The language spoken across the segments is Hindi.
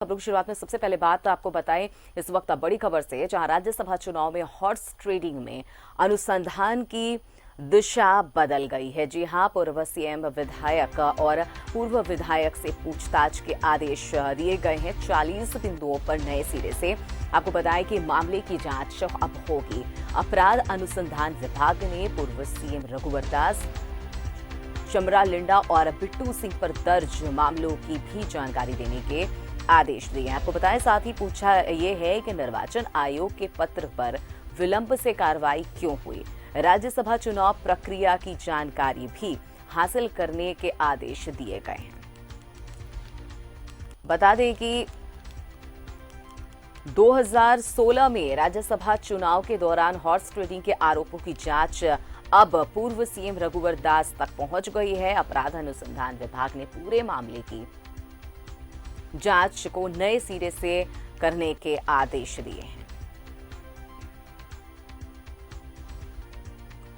खबरों की शुरुआत में सबसे पहले बात आपको बताएं इस वक्त बड़ी खबर से, जहां राज्यसभा चुनाव में हॉर्स ट्रेडिंग में अनुसंधान की दिशा बदल गई है। जी हां, पूर्व सीएम विधायक और पूर्व विधायक से पूछताछ के आदेश दिए गए हैं 40 बिंदुओं पर नए सिरे से। आपको बताएं कि मामले की जांच अब होगी। अपराध अनुसंधान विभाग ने पूर्व सीएम रघुवर दास, चमरा लिंडा और बिट्टू सिंह पर दर्ज मामलों की भी जानकारी देने के आदेश दिए हैं। आपको बताएं, साथ ही पूछा यह है कि निर्वाचन आयोग के पत्र पर विलंब से कार्रवाई क्यों हुई। राज्यसभा चुनाव प्रक्रिया की जानकारी भी हासिल करने के आदेश दिए गए हैं। बता दें कि 2016 में राज्यसभा चुनाव के दौरान हॉर्स ट्रेडिंग के आरोपों की जांच अब पूर्व सीएम रघुवर दास तक पहुंच गई है। अपराध अनुसंधान विभाग ने पूरे मामले की जांच को नए सिरे से करने के आदेश दिए हैं।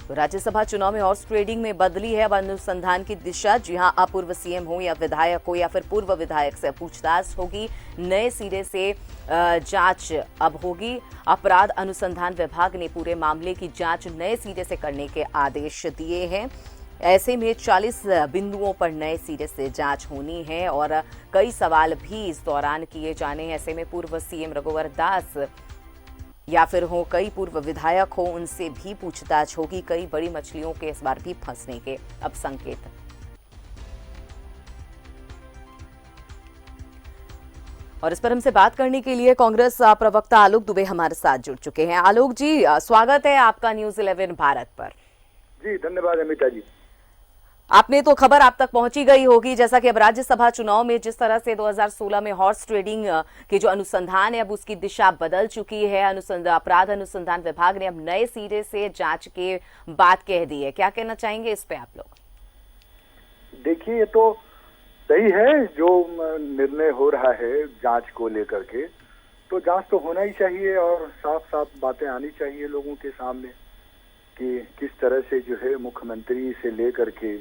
तो राज्यसभा चुनाव में हॉर्स ट्रेडिंग में बदली है अब अनुसंधान की दिशा। जी हां, अब पूर्व सीएम हो या विधायक हो या फिर पूर्व विधायक से पूछताछ होगी। नए सिरे से जांच अब होगी। अपराध अनुसंधान विभाग ने पूरे मामले की जांच नए सिरे से करने के आदेश दिए हैं। ऐसे में 40 बिंदुओं पर नए सिरे से जांच होनी है और कई सवाल भी इस दौरान किए जाने हैं। ऐसे में पूर्व सीएम रघुवर दास या फिर हो कई पूर्व विधायक हो, उनसे भी पूछताछ होगी। कई बड़ी मछलियों के इस बार भी फंसने के अब संकेत। और इस पर हमसे बात करने के लिए कांग्रेस प्रवक्ता आलोक दुबे हमारे साथ जुड़ चुके हैं। आलोक जी, स्वागत है आपका न्यूज 11 भारत पर। जी धन्यवाद अमिता जी। आपने तो खबर आप तक पहुंची गई होगी, जैसा कि अब राज्यसभा चुनाव में जिस तरह से 2016 में हॉर्स ट्रेडिंग के जो अनुसंधान है अब उसकी दिशा बदल चुकी है। अपराध अनुसंधान विभाग ने अब नए सिरे से जांच के बात कह दी है। क्या कहना चाहेंगे इस पे आप लोग? देखिए, ये तो सही है जो निर्णय हो रहा है जांच को लेकर के, तो जांच तो होना ही चाहिए और साफ साफ बातें आनी चाहिए लोगों के सामने कि किस तरह से जो है मुख्यमंत्री से लेकर के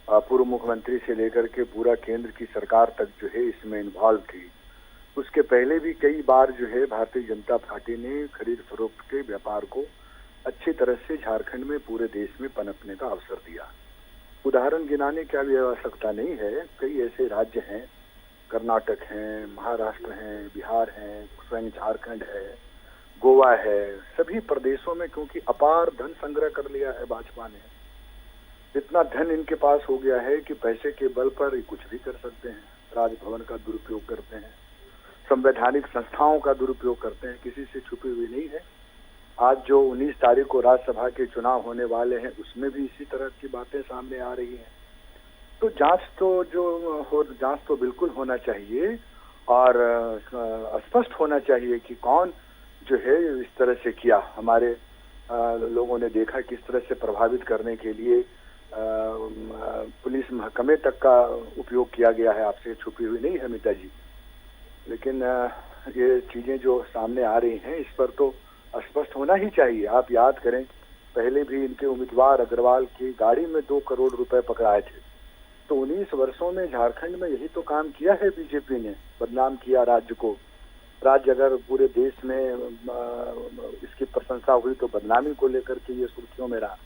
पूर्व मुख्यमंत्री से लेकर के पूरा केंद्र की सरकार तक जो है इसमें इन्वॉल्व थी। उसके पहले भी कई बार जो है भारतीय जनता पार्टी ने खरीद फरोख्त के व्यापार को अच्छी तरह से झारखंड में पूरे देश में पनपने का अवसर दिया। उदाहरण गिनाने की भी आवश्यकता नहीं है। कई ऐसे राज्य हैं, कर्नाटक हैं, महाराष्ट्र हैं, बिहार हैं, स्वयं झारखंड है, गोवा है, सभी प्रदेशों में क्योंकि अपार धन संग्रह कर लिया है भाजपा ने। इतना धन इनके पास हो गया है कि पैसे के बल पर ये कुछ भी कर सकते हैं। राजभवन का दुरुपयोग करते हैं, संवैधानिक संस्थाओं का दुरुपयोग करते हैं, किसी से छुपी हुई नहीं है। आज जो 19 तारीख को राज्यसभा के चुनाव होने वाले हैं उसमें भी इसी तरह की बातें सामने आ रही हैं। तो जांच तो बिल्कुल होना चाहिए और स्पष्ट होना चाहिए कि कौन जो है इस तरह से किया। हमारे लोगों ने देखा किस तरह से प्रभावित करने के लिए पुलिस महकमे तक का उपयोग किया गया है। आपसे छुपी हुई नहीं है अमिता जी। लेकिन ये चीजें जो सामने आ रही हैं इस पर तो स्पष्ट होना ही चाहिए। आप याद करें, पहले भी इनके उम्मीदवार अग्रवाल की गाड़ी में 2 करोड़ रुपए पकड़ाए थे। तो 19 वर्षों में झारखंड में यही तो काम किया है बीजेपी ने, बदनाम किया राज्य को। राज्य अगर पूरे देश में इसकी प्रशंसा हुई तो बदनामी को लेकर के ये सुर्खियों में रहा।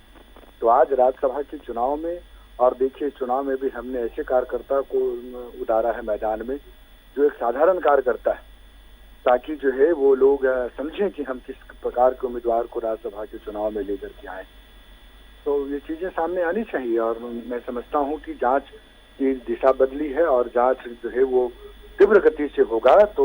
तो आज राज्यसभा के चुनाव में, और देखिए चुनाव में भी हमने ऐसे कार्यकर्ता को उतारा है मैदान में जो एक साधारण कार्यकर्ता है, ताकि जो है वो लोग समझें कि हम किस प्रकार के उम्मीदवार को राज्यसभा के चुनाव में लेकर के आए। तो ये चीजें सामने आनी चाहिए और मैं समझता हूँ कि जांच की दिशा बदली है और जांच जो है वो तीव्र गति से होगा तो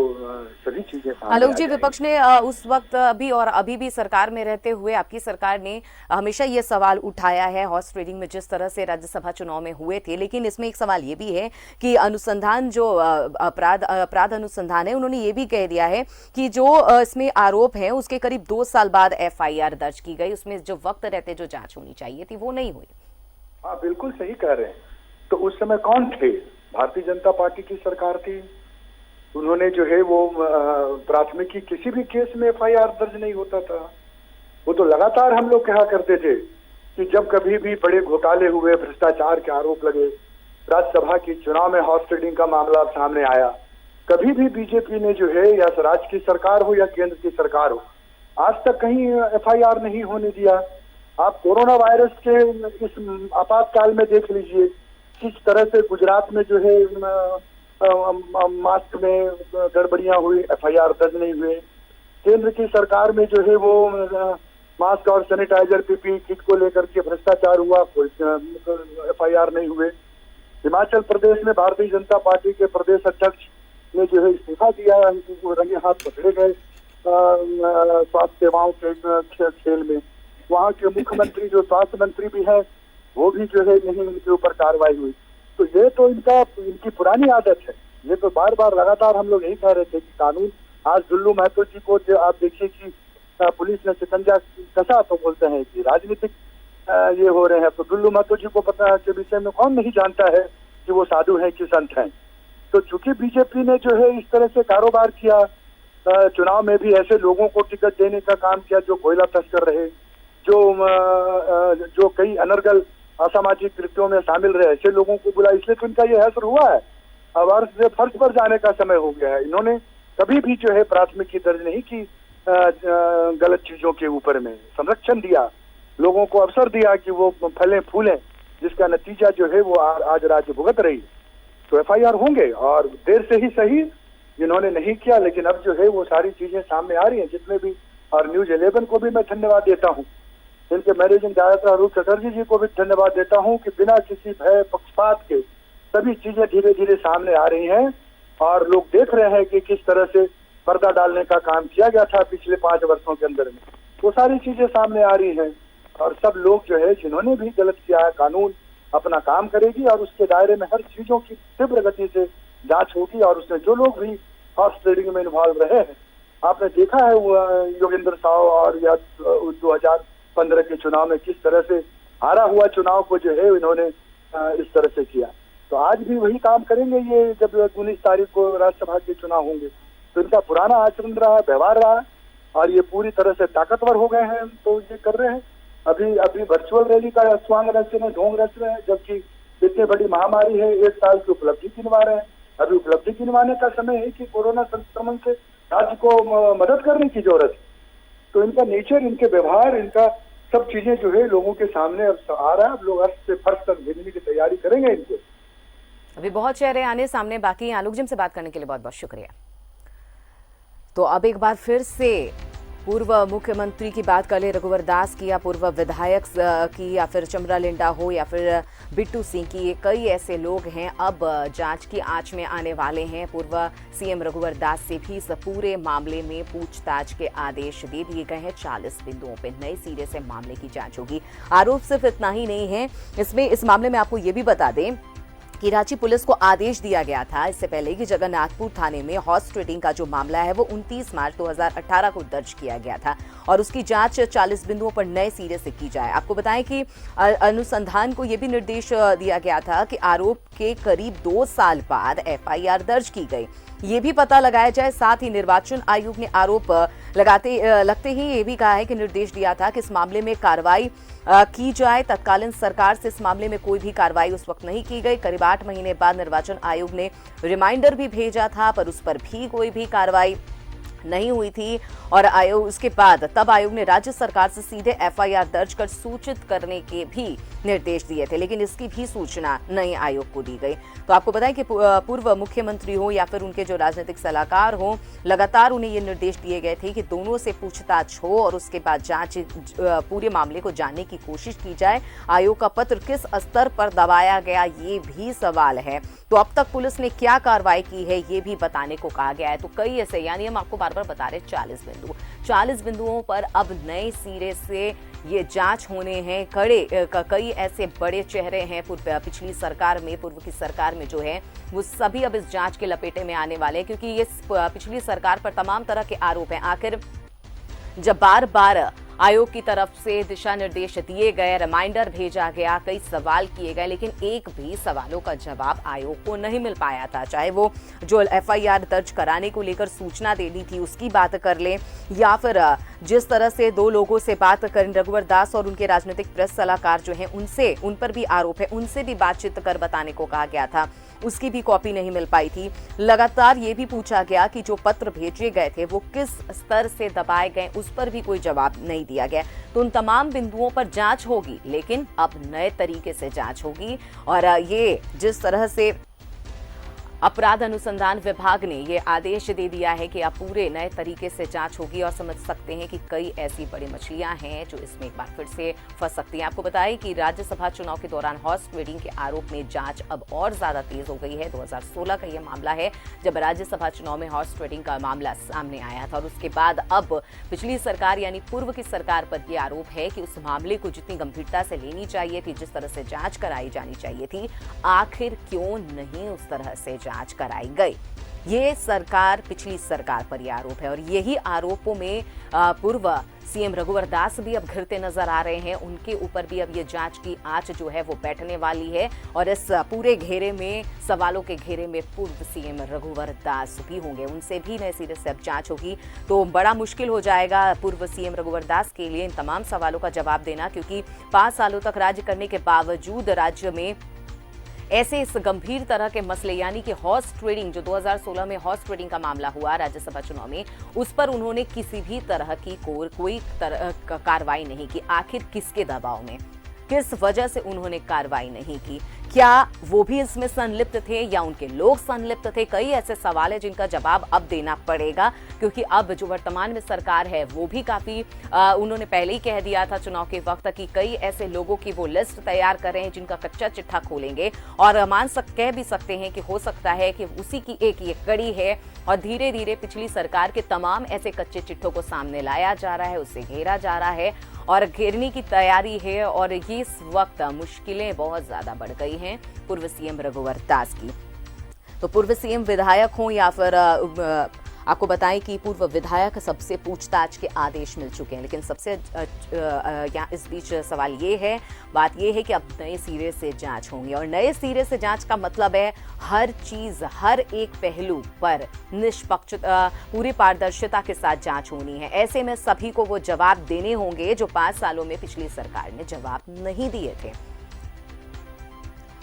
सभी चीजें सामने आलोक जी, विपक्ष ने उस वक्त अभी और अभी भी सरकार में रहते हुए आपकी सरकार ने हमेशा ये सवाल उठाया है हॉर्स ट्रेडिंग में जिस तरह से राज्यसभा चुनाव में हुए थे। लेकिन इसमें एक सवाल ये भी है कि अनुसंधान जो अपराध अनुसंधान है, उन्होंने ये भी कह दिया है कि जो इसमें आरोप है उसके करीब 2 साल बाद FIR दर्ज की गई। उसमें जो वक्त रहते जो जांच होनी चाहिए थी वो नहीं हुई। हाँ, बिल्कुल सही कह रहे हैं। तो उस समय कौन थे? भारतीय जनता पार्टी की सरकार थी। उन्होंने जो है वो प्राथमिकी किसी भी केस में FIR दर्ज नहीं होता था। वो तो लगातार हम लोग कहा करते थे कि जब कभी भी बड़े घोटाले हुए, भ्रष्टाचार के आरोप लगे, राज्यसभा के चुनाव में हॉर्स ट्रेडिंग का मामला सामने आया, कभी भी बीजेपी ने जो है, या राज्य की सरकार हो या केंद्र की सरकार हो, आज तक कहीं एफआईआर नहीं होने दिया। आप कोरोना वायरस के इस आपातकाल में देख लीजिए किस तरह से गुजरात में जो है मास्क में गड़बड़ियां हुई, एफआईआर दर्ज नहीं हुए। केंद्र की सरकार में जो है वो मास्क और सैनिटाइजर पीपी किट को लेकर के भ्रष्टाचार हुआ, कोई एफआईआर नहीं हुए। हिमाचल प्रदेश में भारतीय जनता पार्टी के प्रदेश अध्यक्ष ने जो है इस्तीफा दिया, वो रंगे हाथ पकड़े गए स्वास्थ्य सेवाओं के खेल में। वहाँ के मुख्यमंत्री जो स्वास्थ्य मंत्री भी है वो भी जो है नहीं, इनके ऊपर कार्रवाई हुई। तो ये तो इनकी पुरानी आदत है। ये तो बार बार लगातार हम लोग यही कह रहे थे कि कानून, आज दुल्लू महतो जी को जो आप देखिए कि पुलिस ने शिकंजा कसा, तो बोलते हैं कि राजनीतिक ये हो रहे हैं। तो दुल्लू महतो जी को पता के विषय में कौन नहीं जानता है कि वो साधु हैं कि संत हैं। तो चूंकि बीजेपी ने जो है इस तरह से कारोबार किया, चुनाव में भी ऐसे लोगों को टिकट देने का काम किया जो कोयला तस्कर रहे, जो कई अनर्गल असामाजिक कृत्यों में शामिल रहे, ऐसे लोगों को बुला, इसलिए तो इनका ये हैसर हुआ है। अब फर्श पर जाने का समय हो गया है। इन्होंने कभी भी जो है प्राथमिकी दर्ज नहीं की गलत चीजों के ऊपर में, संरक्षण दिया, लोगों को अवसर दिया कि वो फलें फूलें, जिसका नतीजा जो है वो आज राज्य भुगत रही है। तो एफआईआर होंगे, और देर से ही सही, जिन्होंने नहीं किया, लेकिन अब जो है वो सारी चीजें सामने आ रही हैं जितने भी। और न्यूज 11 को भी मैं धन्यवाद देता हूँ, इनके मैनेजिंग डायरेक्टर अरूप चटर्जी जी को भी धन्यवाद देता हूँ कि बिना किसी भय पक्षपात के सभी चीजें धीरे धीरे सामने आ रही हैं, और लोग देख रहे हैं कि किस तरह से पर्दा डालने का काम किया गया था पिछले 5 वर्षों के अंदर में। वो सारी चीजें सामने आ रही हैं, और सब लोग जो है जिन्होंने भी गलत किया है, कानून अपना काम करेगी और उसके दायरे में हर चीजों की तीव्र गति से जांच होगी। और उसमें जो लोग भी हॉर्स ट्रेडिंग में इन्वॉल्व रहे हैं, आपने देखा है योगेंद्र साव और या 2015 के चुनाव में किस तरह से हारा हुआ चुनाव को जो है इन्होंने इस तरह से किया। तो आज भी वही काम करेंगे ये, जब 19 तारीख को राज्यसभा के चुनाव होंगे। तो इनका पुराना आचरण रहा, व्यवहार रहा, और ये पूरी तरह से ताकतवर हो गए हैं, तो ये कर रहे हैं। अभी वर्चुअल रैली का स्वांग रच रहे हैं, ढोंग रच रहे हैं, जबकि इतनी बड़ी महामारी है, 1 साल की उपलब्धि गिनवा रहे हैं। अभी उपलब्धि गिनवाने का समय है कि कोरोना संक्रमण से राज्य को मदद करने की जरूरत है। तो इनका नेचर, इनके व्यवहार, इनका सब चीजें जो है लोगों के सामने अब आ रहा है। अब लोग अर्थ से फर्श तक भेजने की तैयारी करेंगे इनको। अभी बहुत चेहरे आने सामने बाकी हैं। आलोक जी से बात करने के लिए बहुत बहुत शुक्रिया। तो अब एक बार फिर से पूर्व मुख्यमंत्री की बात कर ले, रघुवर दास की, या पूर्व विधायक की, या फिर चमरा लिंडा हो, या फिर बिट्टू सिंह की, ये कई ऐसे लोग हैं अब जांच की आंच में आने वाले हैं। पूर्व सीएम रघुवर दास से भी इस पूरे मामले में पूछताछ के आदेश दे दिए गए हैं। 40 बिंदुओं पे नए सिरे से मामले की जांच होगी। आरोप सिर्फ इतना ही नहीं है, इस मामले में आपको ये भी बता दें कि रांची पुलिस को आदेश दिया गया था इससे पहले कि जगन्नाथपुर थाने में हॉर्स ट्रेडिंग का जो मामला है वो 29 मार्च 2018 को दर्ज किया गया था, और उसकी जांच 40 बिंदुओं पर नए सिरे से की जाए। आपको बताएं कि अनुसंधान को यह भी निर्देश दिया गया था कि आरोप के करीब 2 साल बाद एफआईआर दर्ज की गई, ये भी पता लगाया जाए। साथ ही निर्वाचन आयोग ने आरोप लगते ही ये भी कहा है कि निर्देश दिया था कि इस मामले में कार्रवाई की जाए। तत्कालीन सरकार से इस मामले में कोई भी कार्रवाई उस वक्त नहीं की गई। करीब 8 महीने बाद निर्वाचन आयोग ने रिमाइंडर भी भेजा था, पर उस पर भी कोई भी कार्रवाई नहीं हुई थी, और आयोग उसके बाद तब आयोग ने राज्य सरकार से सीधे एफआईआर दर्ज कर सूचित करने के भी निर्देश दिए थे, लेकिन इसकी भी सूचना नए आयोग को दी गई। तो आपको बताएं कि पूर्व मुख्यमंत्री हो या फिर उनके जो राजनीतिक सलाहकार हो, लगातार उन्हें ये निर्देश दिए गए थे कि दोनों से पूछताछ हो और उसके बाद जांच पूरे मामले को जानने की कोशिश की जाए। आयोग का पत्र किस स्तर पर दबाया गया, ये भी सवाल है। तो अब तक पुलिस ने क्या कार्रवाई की है ये भी बताने को कहा गया है। तो कई ऐसे, यानी हम आपको बार बार बता रहे 40 बिंदुओं पर अब नए सिरे से ये जांच होने हैं। कई ऐसे बड़े चेहरे हैं पिछली सरकार में, पूर्व की सरकार में जो है, वो सभी अब इस जांच के लपेटे में आने वाले हैं, क्योंकि ये पिछली सरकार पर तमाम तरह के आरोप हैं। आखिर जब बार बार आयोग की तरफ से दिशा निर्देश दिए गए, रिमाइंडर भेजा गया, कई सवाल किए गए, लेकिन एक भी सवालों का जवाब आयोग को नहीं मिल पाया था। चाहे वो जो एफआईआर दर्ज कराने को लेकर सूचना देनी थी उसकी बात कर ले, या फिर जिस तरह से दो लोगों से बात करें, रघुवर दास और उनके राजनीतिक प्रेस सलाहकार जो हैं उनसे, उन पर भी आरोप है, उनसे भी बातचीत कर बताने को कहा गया था, उसकी भी कॉपी नहीं मिल पाई थी। लगातार ये भी पूछा गया कि जो पत्र भेजे गए थे वो किस स्तर से दबाए गए, उस पर भी कोई जवाब नहीं दिया गया। तो उन तमाम बिंदुओं पर जांच होगी, लेकिन अब नए तरीके से जांच होगी। और ये जिस तरह से अपराध अनुसंधान विभाग ने ये आदेश दे दिया है कि अब पूरे नए तरीके से जांच होगी, और समझ सकते हैं कि कई ऐसी बड़ी मछलियां हैं जो इसमें एक बार फिर से फंस सकती हैं। आपको बताएं कि राज्यसभा चुनाव के दौरान हॉर्स ट्रेडिंग के आरोप में जांच अब और ज्यादा तेज हो गई है। 2016 का यह मामला है जब राज्यसभा चुनाव में हॉर्स ट्रेडिंग का मामला सामने आया था, और उसके बाद अब पिछली सरकार यानी पूर्व की सरकार पर यह आरोप है कि उस मामले को जितनी गंभीरता से लेनी चाहिए थी, जिस तरह से जांच कराई जानी चाहिए थी, आखिर क्यों नहीं उस तरह से जांच कराई गई। ये सरकार, पिछली सरकार पर यह आरोप है, और यही आरोपों में पूर्व सीएम रघुवर दास भी अब घिरते नजर आ रहे हैं। उनके ऊपर भी अब ये जांच की आंच जो है वो बैठने वाली है, और इस पूरे घेरे में, सवालों के घेरे में पूर्व सीएम रघुवर दास भी होंगे, उनसे भी नए सिरे से अब जांच होगी। तो बड़ा मुश्किल हो जाएगा पूर्व सीएम रघुवर दास के लिए इन तमाम सवालों का जवाब देना, क्योंकि 5 सालों तक राज्य करने के बावजूद राज्य में ऐसे इस गंभीर तरह के मसले, यानी कि हॉर्स ट्रेडिंग, जो 2016 में हॉर्स ट्रेडिंग का मामला हुआ राज्यसभा चुनाव में, उस पर उन्होंने किसी भी तरह की कोई कार्रवाई नहीं की। आखिर किसके दबाव में, किस वजह से उन्होंने कार्रवाई नहीं की? क्या वो भी इसमें संलिप्त थे या उनके लोग संलिप्त थे? कई ऐसे सवाल हैं जिनका जवाब अब देना पड़ेगा, क्योंकि अब जो वर्तमान में सरकार है वो भी काफी उन्होंने पहले ही कह दिया था चुनाव के वक्त कि कई ऐसे लोगों की वो लिस्ट तैयार कर रहे हैं जिनका कच्चा चिट्ठा खोलेंगे, और कह भी सकते हैं कि हो सकता है कि उसी की एक ये कड़ी है, और धीरे धीरे पिछली सरकार के तमाम ऐसे कच्चे चिट्ठों को सामने लाया जा रहा है, उससे घेरा जा रहा है, और घेरने की तैयारी है। और ये इस वक्त मुश्किलें बहुत ज्यादा बढ़ गई हैं पूर्व सीएम रघुवर दास की। तो पूर्व सीएम विधायक हों या फिर आपको बताएं कि पूर्व विधायक, सबसे पूछताछ के आदेश मिल चुके हैं, लेकिन सबसे यहाँ इस बीच सवाल ये है, बात ये है कि अब नए सिरे से जांच होंगी, और नए सिरे से जांच का मतलब है हर चीज, हर एक पहलू पर निष्पक्ष, पूरी पारदर्शिता के साथ जांच होनी है। ऐसे में सभी को वो जवाब देने होंगे जो 5 सालों में पिछली सरकार ने जवाब नहीं दिए थे।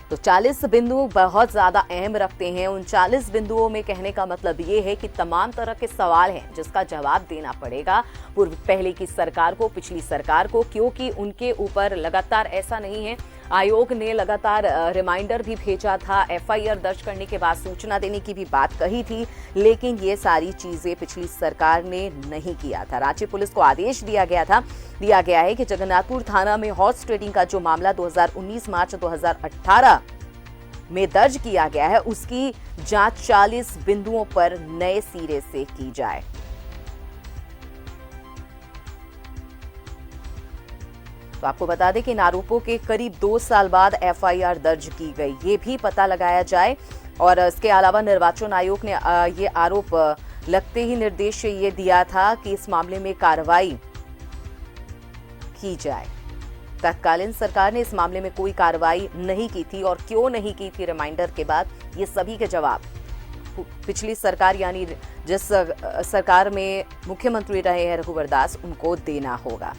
तो 40 बिंदु बहुत ज्यादा अहम रखते हैं। उन 40 बिंदुओं में कहने का मतलब ये है कि तमाम तरह के सवाल हैं जिसका जवाब देना पड़ेगा पहले की सरकार को, पिछली सरकार को, क्योंकि उनके ऊपर लगातार, ऐसा नहीं है, आयोग ने लगातार रिमाइंडर भी भेजा था, एफआईआर दर्ज करने के बाद सूचना देने की भी बात कही थी, लेकिन ये सारी चीजें पिछली सरकार ने नहीं किया था। रांची पुलिस को आदेश दिया गया है कि जगन्नाथपुर थाना में हॉर्स ट्रेडिंग का जो मामला 2019 मार्च 2018 में दर्ज किया गया है, उसकी जांच 40 बिंदुओं पर नए सिरे से की जाए। तो आपको बता दें कि इन आरोपों के करीब 2 साल बाद एफआईआर दर्ज की गई, ये भी पता लगाया जाए। और इसके अलावा निर्वाचन आयोग ने ये आरोप लगते ही निर्देश ये दिया था कि इस मामले में कार्रवाई की जाए। तत्कालीन सरकार ने इस मामले में कोई कार्रवाई नहीं की थी, और क्यों नहीं की थी रिमाइंडर के बाद, ये सभी के जवाब पिछली सरकार, यानी जिस सरकार में मुख्यमंत्री रहे हैं रघुवर दास, उनको देना होगा।